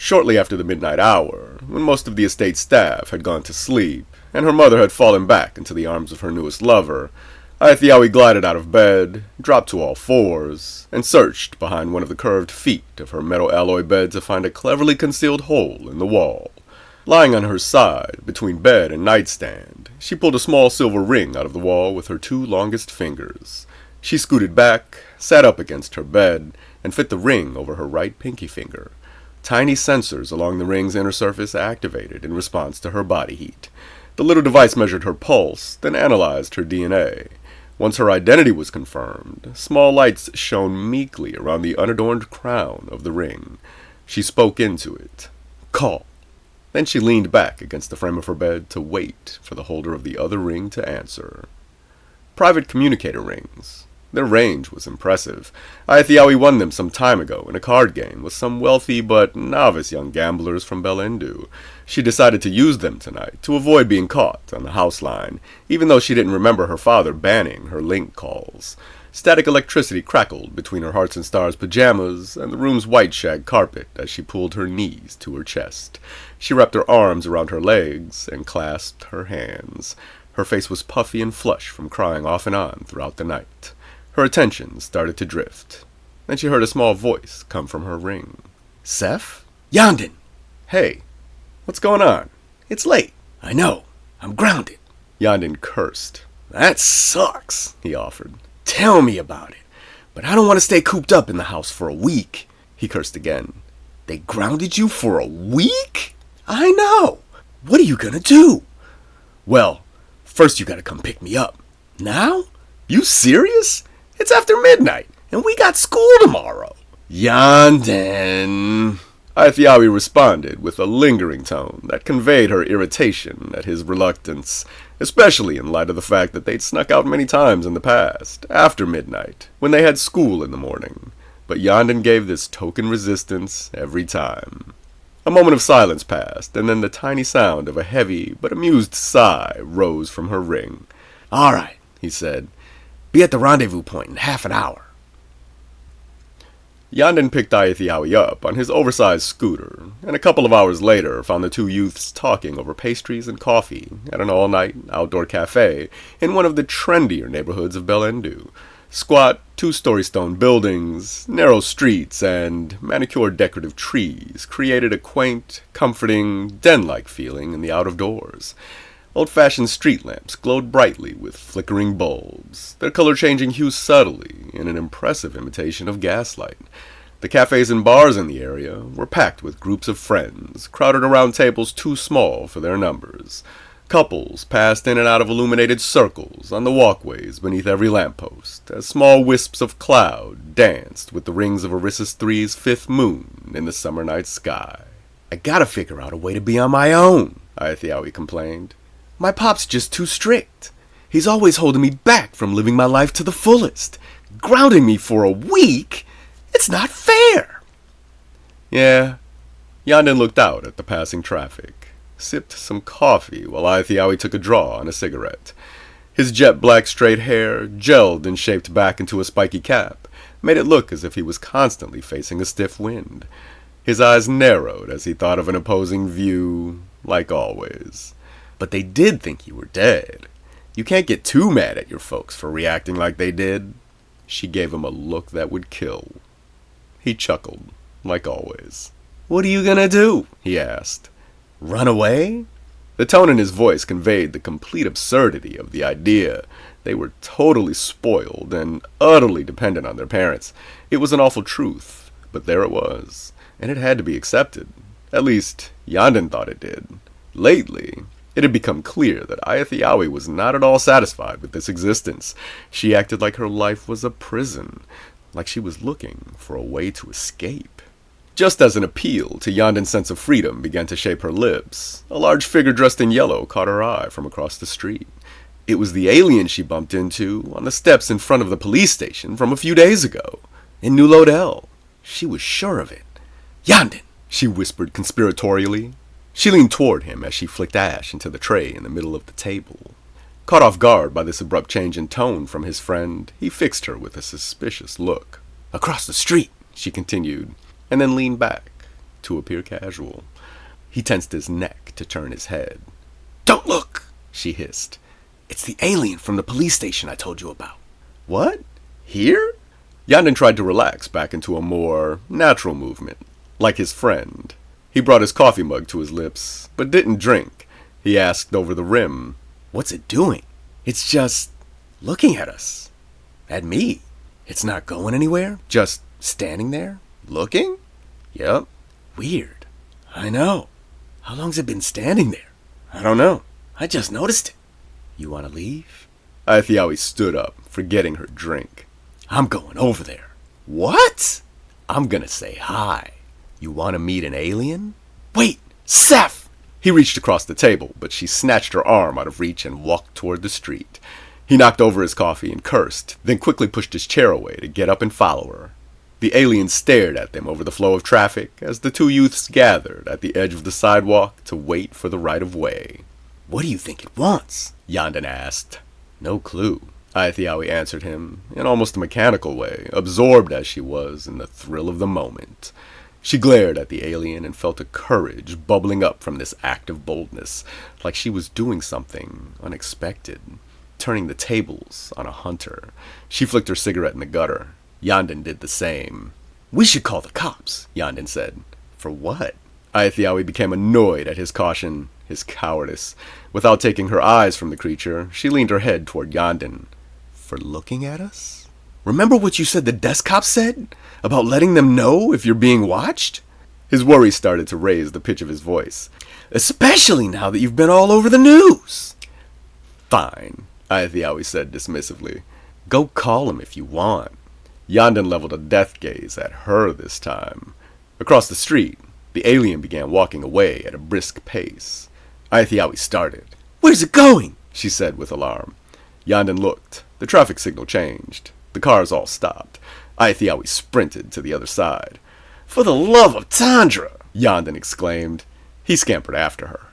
Shortly after the midnight hour, when most of the estate staff had gone to sleep, and her mother had fallen back into the arms of her newest lover, Aithiawi glided out of bed, dropped to all fours, and searched behind one of the curved feet of her metal alloy bed to find a cleverly concealed hole in the wall. Lying on her side, between bed and nightstand, she pulled a small silver ring out of the wall with her two longest fingers. She scooted back, sat up against her bed, and fit the ring over her right pinky finger. Tiny sensors along the ring's inner surface activated in response to her body heat. The little device measured her pulse, then analyzed her DNA. Once her identity was confirmed, small lights shone meekly around the unadorned crown of the ring. She spoke into it. Call. Then she leaned back against the frame of her bed to wait for the holder of the other ring to answer. Private communicator rings. Their range was impressive. Aithiawi won them some time ago in a card game with some wealthy but novice young gamblers from Belendu. She decided to use them tonight to avoid being caught on the house line, even though she didn't remember her father banning her link calls. Static electricity crackled between her Hearts and Stars pajamas and the room's white shag carpet as she pulled her knees to her chest. She wrapped her arms around her legs and clasped her hands. Her face was puffy and flushed from crying off and on throughout the night. Her attention started to drift. Then she heard a small voice come from her ring. Seth? Yandin! Hey, what's going on? It's late. I know. I'm grounded. Yandin cursed. That sucks, he offered. Tell me about it. But I don't want to stay cooped up in the house for a week. He cursed again. They grounded you for a week? I know. What are you gonna do? Well, first you gotta come pick me up. Now? You serious? It's after midnight, and we got school tomorrow. Yandin. Aithiawi responded with a lingering tone that conveyed her irritation at his reluctance, especially in light of the fact that they'd snuck out many times in the past, after midnight, when they had school in the morning. But Yandin gave this token resistance every time. A moment of silence passed, and then the tiny sound of a heavy but amused sigh rose from her ring. All right, he said. Be at the rendezvous point in half an hour. Yandin picked Aithiawi up on his oversized scooter, and a couple of hours later found the two youths talking over pastries and coffee at an all-night outdoor cafe in one of the trendier neighborhoods of Belendu. Squat, two-story stone buildings, narrow streets, and manicured decorative trees created a quaint, comforting, den-like feeling in the out-of-doors. Old-fashioned street lamps glowed brightly with flickering bulbs, their color changing hue subtly in an impressive imitation of gaslight. The cafes and bars in the area were packed with groups of friends, crowded around tables too small for their numbers. Couples passed in and out of illuminated circles on the walkways beneath every lamppost, as small wisps of cloud danced with the rings of Erissus III's fifth moon in the summer night sky. I gotta figure out a way to be on my own, Aithiawi complained. My pop's just too strict. He's always holding me back from living my life to the fullest. Grounding me for a week? It's not fair. Yeah. Yandin looked out at the passing traffic, sipped some coffee while Aithiawi took a draw on a cigarette. His jet-black straight hair, gelled and shaped back into a spiky cap, made it look as if he was constantly facing a stiff wind. His eyes narrowed as he thought of an opposing view, like always. But they did think you were dead. You can't get too mad at your folks for reacting like they did. She gave him a look that would kill. He chuckled, like always. What are you gonna do? He asked. Run away? The tone in his voice conveyed the complete absurdity of the idea. They were totally spoiled and utterly dependent on their parents. It was an awful truth, but there it was, and it had to be accepted. At least, Yandin thought it did. Lately, it had become clear that Aithiawi was not at all satisfied with this existence. She acted like her life was a prison, like she was looking for a way to escape. Just as an appeal to Yandin's sense of freedom began to shape her lips, a large figure dressed in yellow caught her eye from across the street. It was the alien she bumped into on the steps in front of the police station from a few days ago, in New Lodell. She was sure of it. Yandin, she whispered conspiratorially. She leaned toward him as she flicked ash into the tray in the middle of the table. Caught off guard by this abrupt change in tone from his friend, he fixed her with a suspicious look. Across the street, she continued, and then leaned back, to appear casual. He tensed his neck to turn his head. "Don't look," she hissed. "It's the alien from the police station I told you about." What? Here? Yanden tried to relax back into a more natural movement, like his friend. He brought his coffee mug to his lips, but didn't drink. He asked over the rim, "What's it doing?" "It's just looking at us. At me. It's not going anywhere. Just standing there. Looking?" "Yep." "Weird." "I know. How long's it been standing there?" "I don't know." "I just noticed it." "You want to leave?" Aithiawi stood up, forgetting her drink. "I'm going over there." "What?" "I'm gonna say hi. You want to meet an alien?" "Wait, Seth!" He reached across the table, but she snatched her arm out of reach and walked toward the street. He knocked over his coffee and cursed, then quickly pushed his chair away to get up and follow her. The alien stared at them over the flow of traffic as the two youths gathered at the edge of the sidewalk to wait for the right of way. "What do you think it wants?" Yanden asked. "No clue," Aithiawi answered him, in almost a mechanical way, absorbed as she was in the thrill of the moment. She glared at the alien and felt a courage bubbling up from this act of boldness, like she was doing something unexpected, turning the tables on a hunter. She flicked her cigarette in the gutter. Yanden did the same. "We should call the cops," Yanden said. "For what?" Aithiawi became annoyed at his caution, his cowardice. Without taking her eyes from the creature, she leaned her head toward Yanden. "For looking at us? Remember what you said the desk cop said? About letting them know if you're being watched?" His worry started to raise the pitch of his voice. "Especially now that you've been all over the news." "Fine," Aithiawi said dismissively. "Go call him if you want." Yanden leveled a death gaze at her this time. Across the street, the alien began walking away at a brisk pace. Aithiawi started. "Where's it going?" she said with alarm. Yanden looked. The traffic signal changed. The cars all stopped. Aithiawi sprinted to the other side. "For the love of Tundra!" Yanden exclaimed. He scampered after her.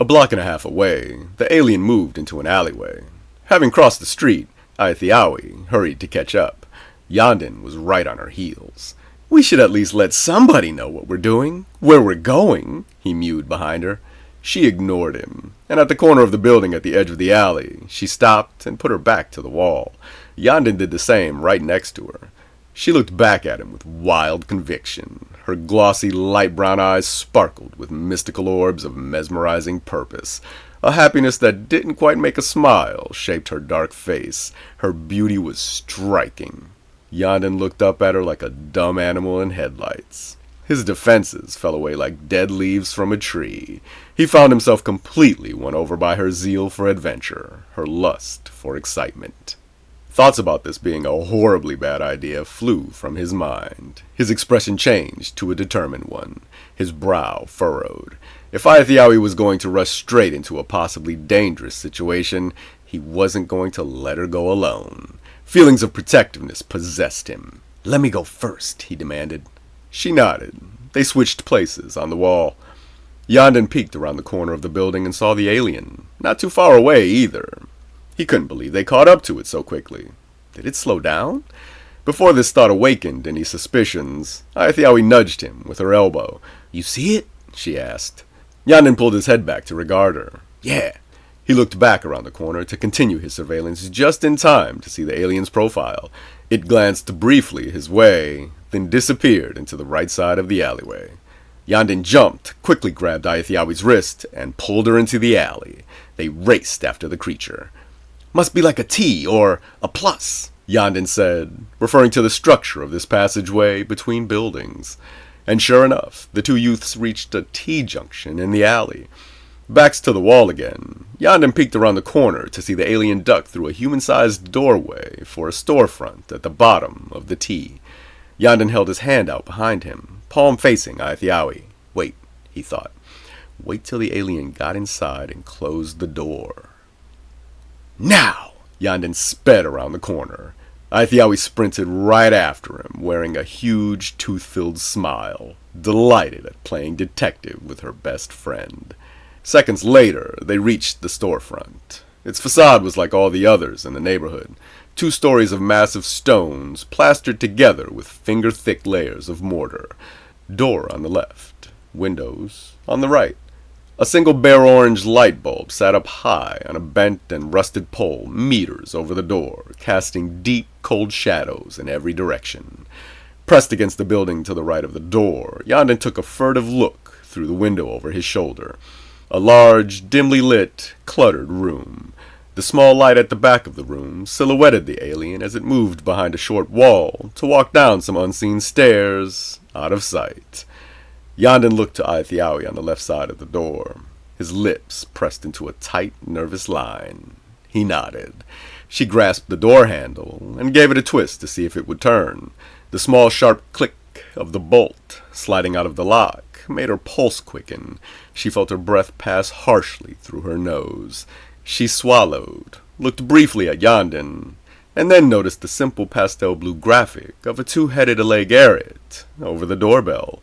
A block and a half away, the alien moved into an alleyway. Having crossed the street, Aithiawi hurried to catch up. Yanden was right on her heels. "We should at least let somebody know what we're doing, where we're going," he mewed behind her. She ignored him, and at the corner of the building at the edge of the alley, she stopped and put her back to the wall. Yanden did the same right next to her. She looked back at him with wild conviction. Her glossy, light brown eyes sparkled with mystical orbs of mesmerizing purpose. A happiness that didn't quite make a smile shaped her dark face. Her beauty was striking. Yanden looked up at her like a dumb animal in headlights. His defenses fell away like dead leaves from a tree. He found himself completely won over by her zeal for adventure, her lust for excitement. Thoughts about this being a horribly bad idea flew from his mind. His expression changed to a determined one, his brow furrowed. If Aithiawi was going to rush straight into a possibly dangerous situation, he wasn't going to let her go alone. Feelings of protectiveness possessed him. "Let me go first," he demanded. She nodded. They switched places on the wall. Yanden peeked around the corner of the building and saw the alien, not too far away either. He couldn't believe they caught up to it so quickly. Did it slow down? Before this thought awakened any suspicions, Aithiawi nudged him with her elbow. "You see it?" she asked. Yanden pulled his head back to regard her. "Yeah." He looked back around the corner to continue his surveillance just in time to see the alien's profile. It glanced briefly his way, then disappeared into the right side of the alleyway. Yanden jumped, quickly grabbed Aithiawi's wrist, and pulled her into the alley. They raced after the creature. "Must be like a T or a plus," Yanden said, referring to the structure of this passageway between buildings. And sure enough, the two youths reached a T-junction in the alley. Backs to the wall again, Yanden peeked around the corner to see the alien duck through a human-sized doorway for a storefront at the bottom of the T. Yanden held his hand out behind him, palm facing Aithiawi. Wait, he thought. Wait till the alien got inside and closed the door. "Now!" Yanden sped around the corner. Aithiawi sprinted right after him, wearing a huge, tooth-filled smile, delighted at playing detective with her best friend. Seconds later, they reached the storefront. Its facade was like all the others in the neighborhood. 2 stories of massive stones plastered together with finger-thick layers of mortar. Door on the left. windows on the right. A single bare orange light bulb sat up high on a bent and rusted pole meters over the door, casting deep, cold shadows in every direction. Pressed against the building to the right of the door, Yandin took a furtive look through the window over his shoulder. A large, dimly lit, cluttered room. The small light at the back of the room silhouetted the alien as it moved behind a short wall to walk down some unseen stairs, out of sight. Yandin looked to Aithiawi on the left side of the door, his lips pressed into a tight, nervous line. He nodded. She grasped the door handle and gave it a twist to see if it would turn. The small, sharp click of the bolt sliding out of the lock made her pulse quicken. She felt her breath pass harshly through her nose. She swallowed, looked briefly at Yandin, and then noticed the simple pastel blue graphic of a two-headed Allegariat over the doorbell.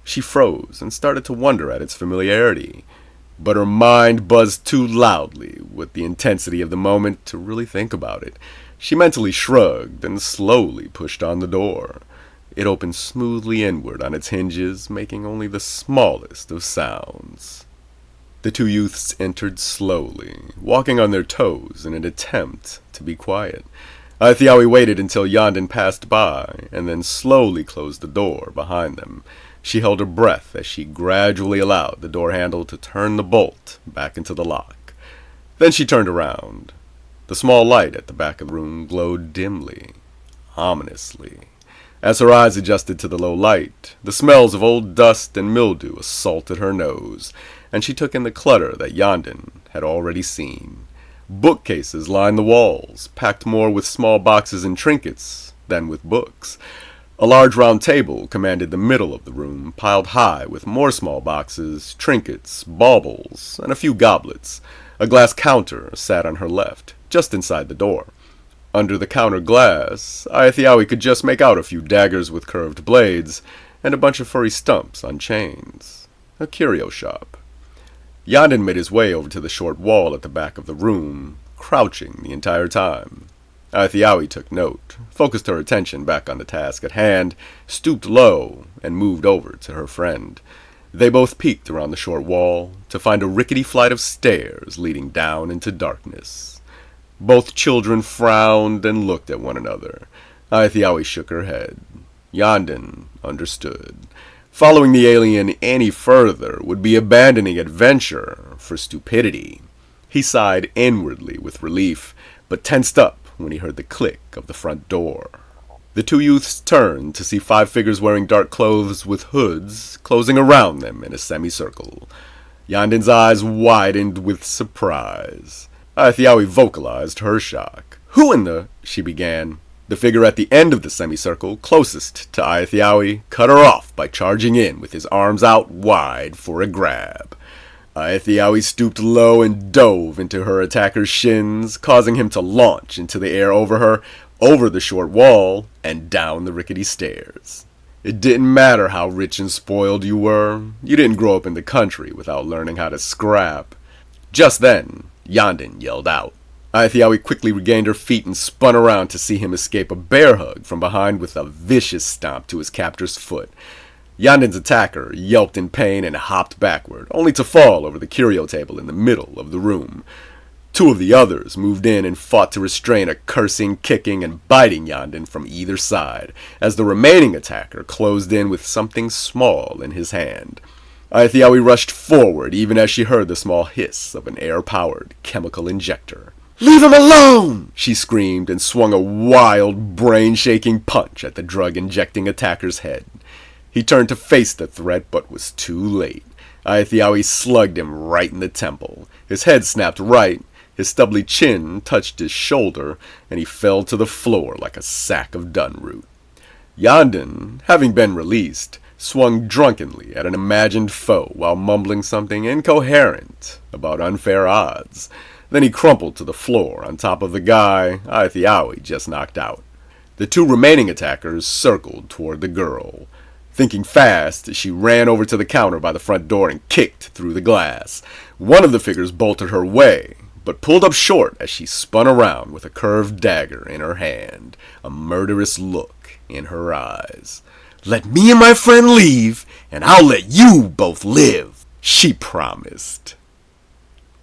She froze and started to wonder at its familiarity, but her mind buzzed too loudly with the intensity of the moment to really think about it. She mentally shrugged and slowly pushed on the door. It opened smoothly inward on its hinges, making only the smallest of sounds. The two youths entered slowly, walking on their toes in an attempt to be quiet. Aithiawi waited until Yandin passed by, and then slowly closed the door behind them. She held her breath as she gradually allowed the door handle to turn the bolt back into the lock. Then she turned around. The small light at the back of the room glowed dimly, ominously. As her eyes adjusted to the low light, the smells of old dust and mildew assaulted her nose, and she took in the clutter that Yandin had already seen. Bookcases lined the walls, packed more with small boxes and trinkets than with books. A large round table commanded the middle of the room, piled high with more small boxes, trinkets, baubles, and a few goblets. A glass counter sat on her left, just inside the door. Under the counter glass, Aithiawi could just make out a few daggers with curved blades, and a bunch of furry stumps on chains. A curio shop. Yandin made his way over to the short wall at the back of the room, crouching the entire time. Aithiawi took note, focused her attention back on the task at hand, stooped low, and moved over to her friend. They both peeked around the short wall to find a rickety flight of stairs leading down into darkness. Both children frowned and looked at one another. Aithiawi shook her head. Yandin understood. Following the alien any further would be abandoning adventure for stupidity. He sighed inwardly with relief, but tensed up when he heard the click of the front door. The two youths turned to see 5 figures wearing dark clothes with hoods closing around them in a semicircle. Yandin's eyes widened with surprise. Aithiawi vocalized her shock. "Who in the—" she began. The figure at the end of the semicircle, closest to Aithiawi, cut her off by charging in with his arms out wide for a grab. Aithiawi stooped low and dove into her attacker's shins, causing him to launch into the air over her, over the short wall, and down the rickety stairs. It didn't matter how rich and spoiled you were. You didn't grow up in the country without learning how to scrap. Just then, Yandin yelled out. Aithiawi quickly regained her feet and spun around to see him escape a bear hug from behind with a vicious stomp to his captor's foot. Yandin's attacker yelped in pain and hopped backward, only to fall over the curio table in the middle of the room. 2 of the others moved in and fought to restrain a cursing, kicking, and biting Yandin from either side, as the remaining attacker closed in with something small in his hand. Aithiawi rushed forward even as she heard the small hiss of an air-powered chemical injector. "Leave him alone!" she screamed and swung a wild, brain-shaking punch at the drug-injecting attacker's head. He turned to face the threat, but was too late. Aithiawi slugged him right in the temple. His head snapped right, his stubbly chin touched his shoulder, and he fell to the floor like a sack of dunroot. Yandin, having been released, swung drunkenly at an imagined foe while mumbling something incoherent about unfair odds. Then he crumpled to the floor on top of the guy Aithiawi just knocked out. The 2 remaining attackers circled toward the girl. Thinking fast, she ran over to the counter by the front door and kicked through the glass. One of the figures bolted her way, but pulled up short as she spun around with a curved dagger in her hand, a murderous look in her eyes. Let me and my friend leave, and I'll let you both live, she promised.